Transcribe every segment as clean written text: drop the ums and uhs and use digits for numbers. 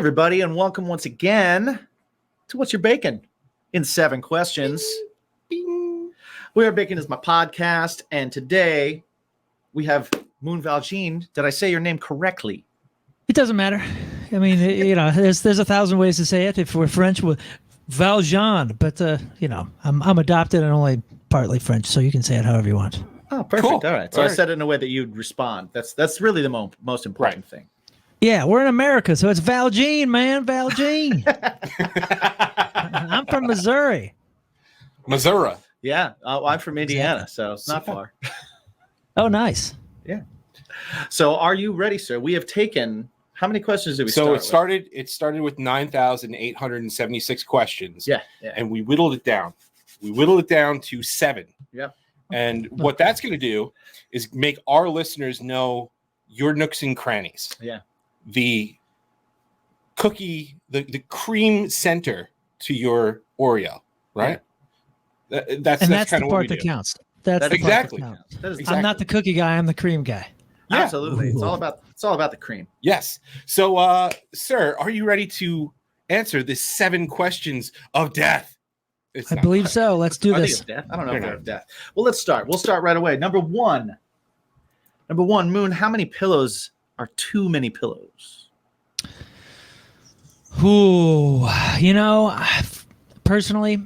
everybody, and welcome once again to What's Your Bacon in 7 questions. Bing. Where Bacon is my podcast, and today we have Moon Valjean. Did I say your name correctly? It doesn't matter. I mean, there's 1,000 ways to say it. If we're French, we're Valjean, but I'm adopted and only partly French, so you can say it however you want. Oh, perfect. Cool. All right. So I said it in a way that you'd respond. That's really the most important thing. Yeah, we're in America, so it's Valjean, man. Valjean. I'm from Missouri. Missouri. Yeah. I'm from Indiana, so it's not far. Oh, nice. Yeah. So are you ready, sir? We have taken... How many questions did we start with? It started with 9,876 questions. Yeah. And we whittled it down. We whittled it down to 7. Yeah. And what that's going to do is make our listeners know your nooks and crannies. Yeah. The cookie, the cream center to your Oreo, right? Yeah. That's kind the part that counts. That's the exactly. part that counts. That is I'm not the cookie guy. I'm the cream guy. Yeah. Absolutely. It's all about the cream. Yes. So, sir, are you ready to answer the 7 questions of death? I believe so. Let's do this. Death? I don't know if they're of death. Well, let's start. We'll start right away. Number one, Moon, how many pillows are too many pillows? Ooh, personally,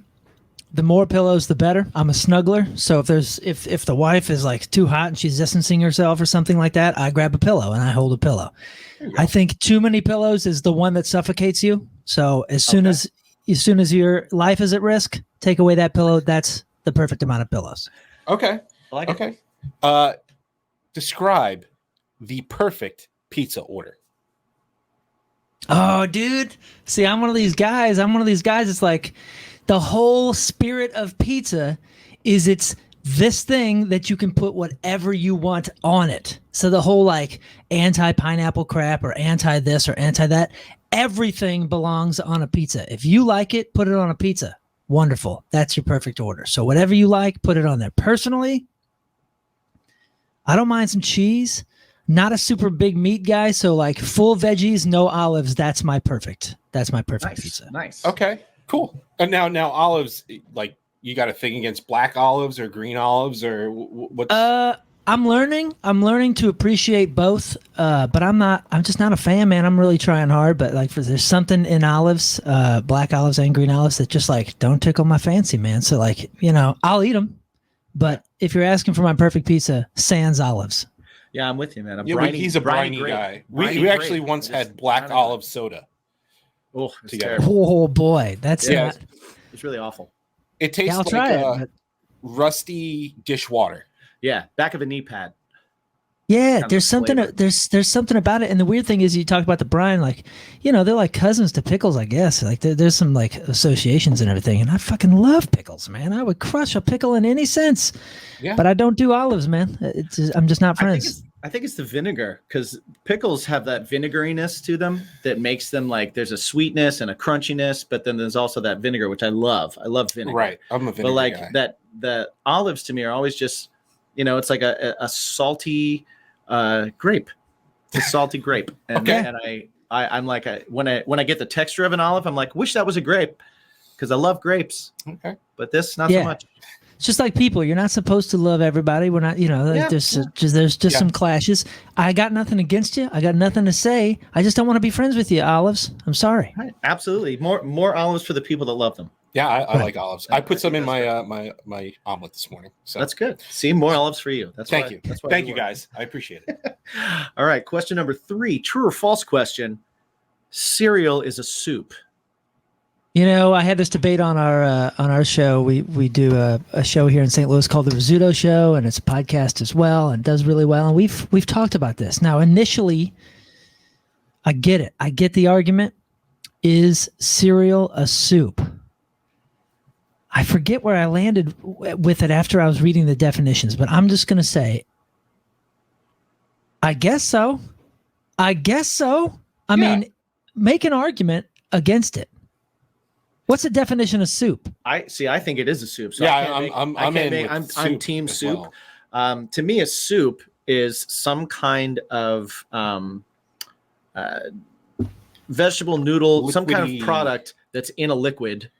the more pillows, the better. I'm a snuggler, so if the wife is like too hot and she's distancing herself or something like that, I grab a pillow and I hold a pillow. I think too many pillows is the one that suffocates you. So as soon as your life is at risk, take away that pillow. That's the perfect amount of pillows. Okay. I like it. Okay. Describe the perfect pizza order. Oh, dude. See, I'm one of these guys. It's like the whole spirit of pizza is it's this thing that you can put whatever you want on it. So the whole like anti-pineapple crap or anti-this or anti-that, everything belongs on a pizza. If you like it, put it on a pizza. Wonderful. That's your perfect order. So whatever you like, put it on there. Personally, I don't mind some cheese. Not a super big meat guy, so like full veggies, no olives. That's my perfect pizza. Nice. Okay, cool. And now olives, like you got a thing against black olives or green olives or what's? I'm learning to appreciate both. But I'm just not a fan, man. I'm really trying hard, but like there's something in olives, black olives and green olives that just like don't tickle my fancy, man. So like, I'll eat them, but if you're asking for my perfect pizza, sans olives. Yeah, I'm with you, man. He's a briny guy. We actually once had black olive soda. Oh, together. Oh boy, that's it's really awful. It tastes like rusty dishwater. Yeah, back of a knee pad. Yeah, there's something about it, and the weird thing is, you talk about the brine, like they're like cousins to pickles, I guess. Like there's some like associations and everything, and I fucking love pickles, man. I would crush a pickle in any sense, but I don't do olives, man. I'm just not friends. I think it's the vinegar, because pickles have that vinegariness to them that makes them like there's a sweetness and a crunchiness, but then there's also that vinegar, which I love. I love vinegar. Right, I'm a vinegar guy. But the olives to me are always just, it's like a salty grape. It's a salty grape. And, and I'm like, when I get the texture of an olive, I'm like, wish that was a grape, because I love grapes. Okay. But this, not so much. It's just like people. You're not supposed to love everybody. We're not, there's just some clashes. I got nothing against you. I got nothing to say. I just don't want to be friends with you, olives. I'm sorry. Right. Absolutely. More olives for the people that love them. Yeah, I like olives. I put some in my my omelet this morning. So that's good. See, more olives for you. Thank you. Thank you, guys. I appreciate it. All right. Question number 3, true or false question. Cereal is a soup. I had this debate on our show. We do a show here in St. Louis called The Rizzuto Show, and it's a podcast as well, and does really well. And we've talked about this. Now, initially, I get it. I get the argument. Is cereal a soup? I forget where I landed with it after I was reading the definitions, but I'm just going to say, I guess so. I mean, make an argument against it. What's the definition of soup? I think it is a soup. So I'm team soup. Well. To me, a soup is some kind of vegetable noodle, some kind of Liquidy. product that's in a liquid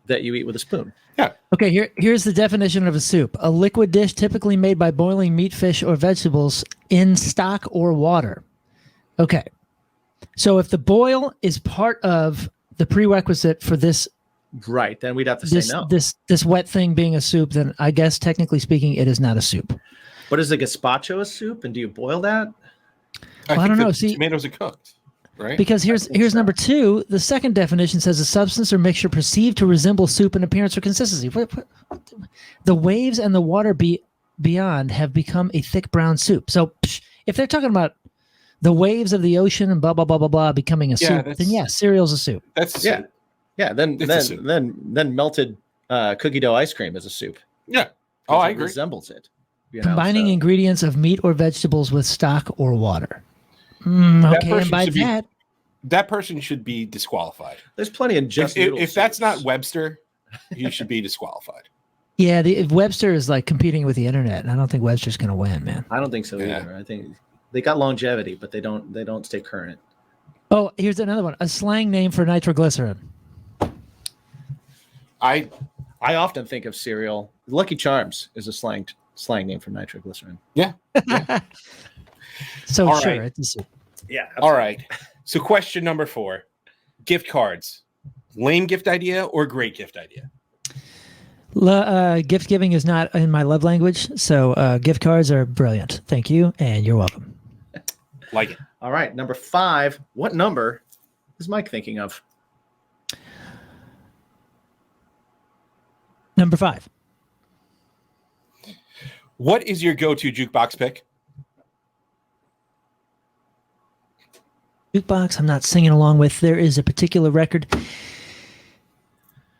that you eat with a spoon. Yeah. Okay, here's the definition of a soup. A liquid dish typically made by boiling meat, fish, or vegetables in stock or water. Okay. So if the boil is part of the prerequisite for this Right. Then we'd have to say no. this wet thing being a soup, then I guess technically speaking, it is not a soup. But is a gazpacho a soup? And do you boil that? I don't think know. the See, tomatoes are cooked, right? because here's number 2. The second definition says a substance or mixture perceived to resemble soup in appearance or consistency. The waves and the water beyond have become a thick brown soup. So if they're talking about the waves of the ocean and blah blah blah blah blah becoming a soup, then yeah, cereal's a soup. That's a soup. Yeah. Then It's a soup. then melted cookie dough ice cream is a soup. Yeah. Oh, I agree. Resembles it. Combining ingredients of meat or vegetables with stock or water. That Okay, person and by should be- that, That person should be disqualified. There's plenty of just noodle If that's not soups. Webster, he should be disqualified. yeah, Webster is like competing with the internet, and I don't think Webster's going to win, man. I don't think so Yeah. either. I think they got longevity, but they don't stay current. Oh, here's another one. A slang name for nitroglycerin. I often think of cereal. Lucky Charms is a slang name for nitroglycerin. So All sure, right. it's a soup. Yeah. All right. So question number 4. Gift cards. Lame gift idea or great gift idea? Gift giving is not in my love language, so gift cards are brilliant. Thank you, and you're welcome. Like it. All right. Number 5. What number is Mike thinking of? Number 5. What is your go-to jukebox pick? Jukebox, I'm not singing along with. There is a particular record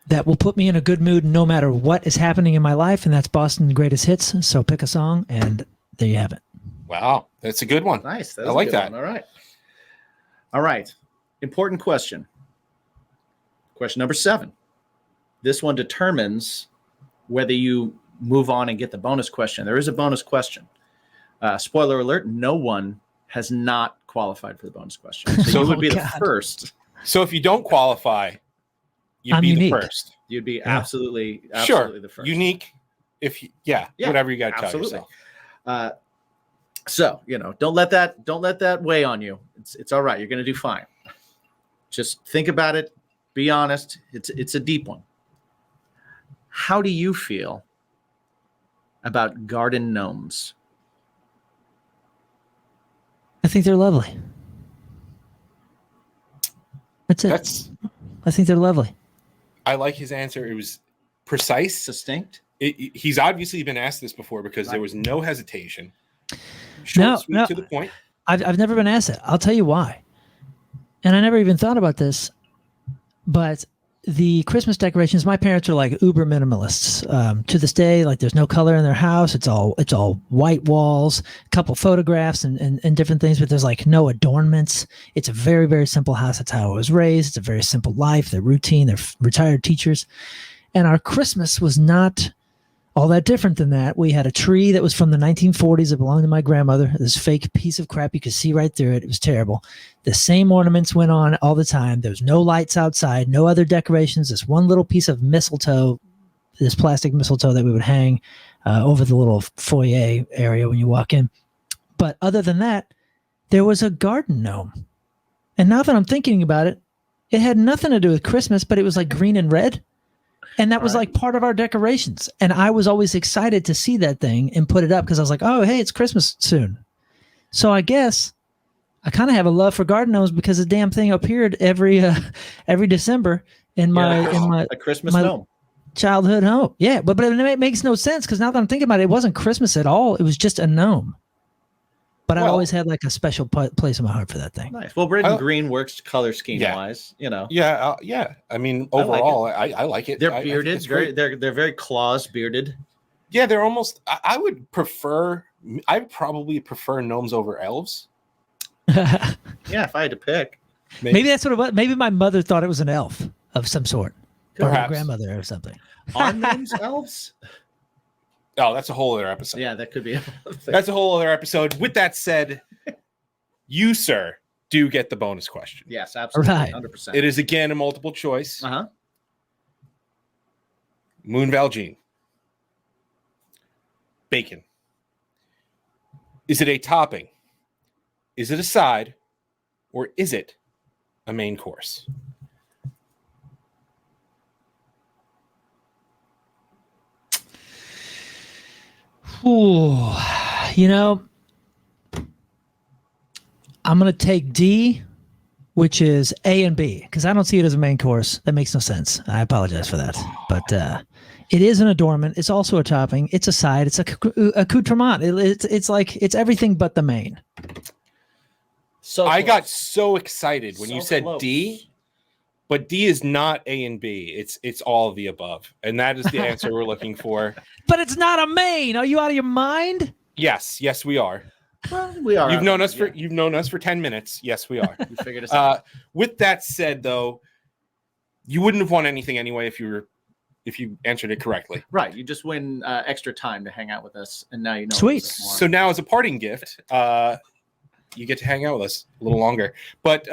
that will put me in a good mood no matter what is happening in my life, and that's Boston Greatest Hits. So pick a song, and there you have it. Wow, that's a good one. Nice. I like that. All right. All right. Important question. Question number 7. This one determines whether you move on and get the bonus question. There is a bonus question. Spoiler alert, no one has not qualified for the bonus question. So you would be the first. So if you don't qualify, you'd I'm be unique. the first. You'd be Yeah. absolutely Sure. the first. Unique. If Yeah, whatever you got to tell absolutely. yourself. So, don't let that weigh on you. It's all right. You're going to do fine. Just think about it. Be honest. It's a deep one. How do you feel about garden gnomes? I think they're lovely. That's it. I think they're lovely. I like his answer. It was precise. Succinct? He's obviously been asked this before because there was no hesitation. No, Short, sweet, no. to the point. I've never been asked that. I'll tell you why. And I never even thought about this, but the Christmas decorations, my parents are like uber minimalists. To this day, like there's no color in their house. It's all white walls, a couple photographs and different things, but there's like no adornments. It's a very, very simple house. That's how I was raised. It's a very simple life. They're routine. They're retired teachers. And our Christmas was not all that different than that. We had a tree that was from the 1940s that belonged to my grandmother. This fake piece of crap. You could see right through it. It was terrible. The same ornaments went on all the time. There was no lights outside, no other decorations. This one little piece of mistletoe, this plastic mistletoe that we would hang over the little foyer area when you walk in. But other than that, there was a garden gnome. And now that I'm thinking about it, it had nothing to do with Christmas, but it was like green and red. And that was like part of our decorations. And I was always excited to see that thing and put it up because I was like, oh, hey, it's Christmas soon. So I guess I kind of have a love for garden gnomes because the damn thing appeared every December in my a Christmas my gnome. childhood home. Yeah, but it makes no sense because now that I'm thinking about it, it wasn't Christmas at all. It was just a gnome. But I always had like a special place in my heart for that thing. Nice. Well, red and green works color scheme Yeah. wise. Yeah. I mean, overall, I like it. They're I think bearded. it's great. They're very claws bearded. Yeah, they're almost. I would prefer. I probably prefer gnomes over elves. Yeah, if I had to pick. Maybe that's what it was. Maybe my mother thought it was an elf of some sort. Or my Perhaps. grandmother or something. Are gnomes elves? Oh, that's a whole other episode. Yeah, that could be. That's a whole other episode. With that said, you, sir, do get the bonus question. Yes, absolutely. Right. 100%. It is again a multiple choice. Uh-huh. Moon Valjean. Bacon. Is it a topping? Is it a side? Or is it a main course? Ooh, you know, I'm going to take D, which is A and B, because I don't see it as a main course. That makes no sense. I apologize for that. But it is an adornment. It's also a topping. It's a side. It's a accoutrement. It's like, it's everything but the main. So I close. got so excited when So you said close. D, but D is not A and B. It's all of the above. And that is the answer we're looking for. But it's not a main. Are you out of your mind? Yes, we are. Well, we are. You've known us for 10 minutes. Yes, we are. You figured us out. With that said, though, you wouldn't have won anything anyway if you answered it correctly. Right. You just win extra time to hang out with us, and now you know. Sweet. a little bit more. So now, as a parting gift, you get to hang out with us a little longer. But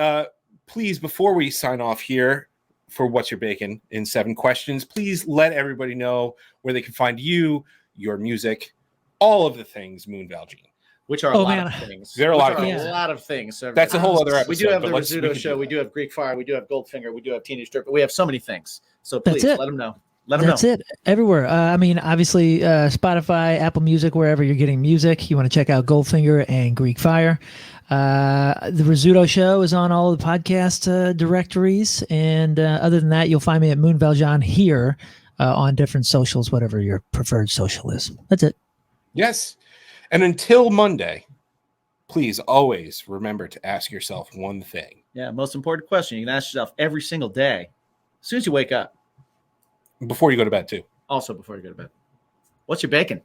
please, before we sign off here for What's Your Bacon in 7 questions, please let everybody know where they can find you, your music, all of the things Moon Valjean. Which are a lot of things. There are a lot of Which things. A lot of things. So That's a whole other episode. We do have the but we Rizzuto can show. do We that. do have Greek Fire. We do have Goldfinger. We do have Teenage Stripper. We have so many things. So please That's it. let them know. Let them That's know. it. Everywhere. I mean, obviously, Spotify, Apple Music, wherever you're getting music. You want to check out Goldfinger and Greek Fire. The Rizzuto Show is on all of the podcast directories. And other than that, you'll find me at Moon Valjean here on different socials, whatever your preferred social is. That's it. Yes. And until Monday, please always remember to ask yourself one thing. Yeah, most important question you can ask yourself every single day, as soon as you wake up. Before you go to bed, too. Also, before you go to bed, what's your bacon?